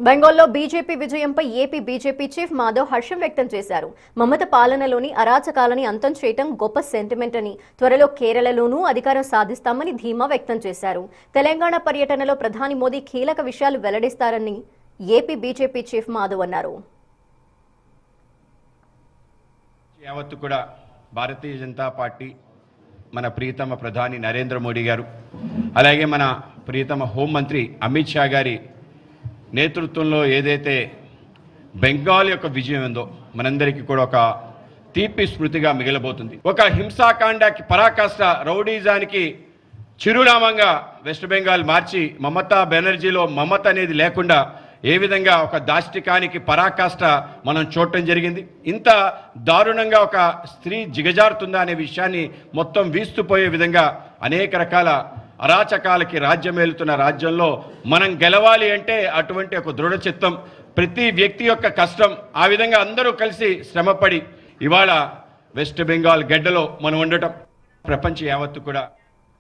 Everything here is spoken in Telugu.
బెంగాల్లో బీజేపీ విజయంపై ఏపీ బీజేపీ చీఫ్ మాధవ్ హర్షం వ్యక్తం చేశారు. మమత పాలనలోని అరాచకాలని అంతం చేయటం గొప్ప సెంటిమెంట్ అని, త్వరలో కేరళలోనూ అధికారం సాధిస్తామని ధీమా వ్యక్తం చేశారు. తెలంగాణ పర్యటనలో ప్రధాని మోదీ కీలక విషయాలు వెల్లడిస్తారని ఏపీ బీజేపీ చీఫ్ మాధవ్ అన్నారు. యావత్తు కూడా భారతీయ జనతా పార్టీ, మన ప్రియతమ ప్రధాని నరేంద్ర మోడీ గారు, అలాగే మన ప్రియతమ హోంమంత్రి అమిత్ షా గారి నేతృత్వంలో ఏదైతే బెంగాల్ యొక్క విజయం ఉందో మనందరికీ కూడా ఒక తీపి స్మృతిగా మిగలబోతుంది. ఒక హింసాకాండకి పరాకాష్ట, రౌడీజానికి చిరునామంగా వెస్ట్ బెంగాల్ మార్చి మమతా బెనర్జీలో మమత అనేది లేకుండా ఏ విధంగా ఒక దాష్టికానికి పరాకాష్ట మనం చూడటం జరిగింది. ఇంత దారుణంగా ఒక స్త్రీ జిగజారుతుందా అనే విషయాన్ని మొత్తం వీస్తుపోయే విధంగా అనేక రకాల అరాచకాలకి రాజ్యమేలుతున్న రాజ్యంలో మనం గెలవాలి అంటే అటువంటి ఒక దృఢ చిత్తం, ప్రతి వ్యక్తి యొక్క కష్టం, ఆ విధంగా అందరూ కలిసి శ్రమపడి ఇవాళ వెస్ట్ బెంగాల్ గడ్డలో మనం ఉండటం ప్రపంచ యావత్తు కూడా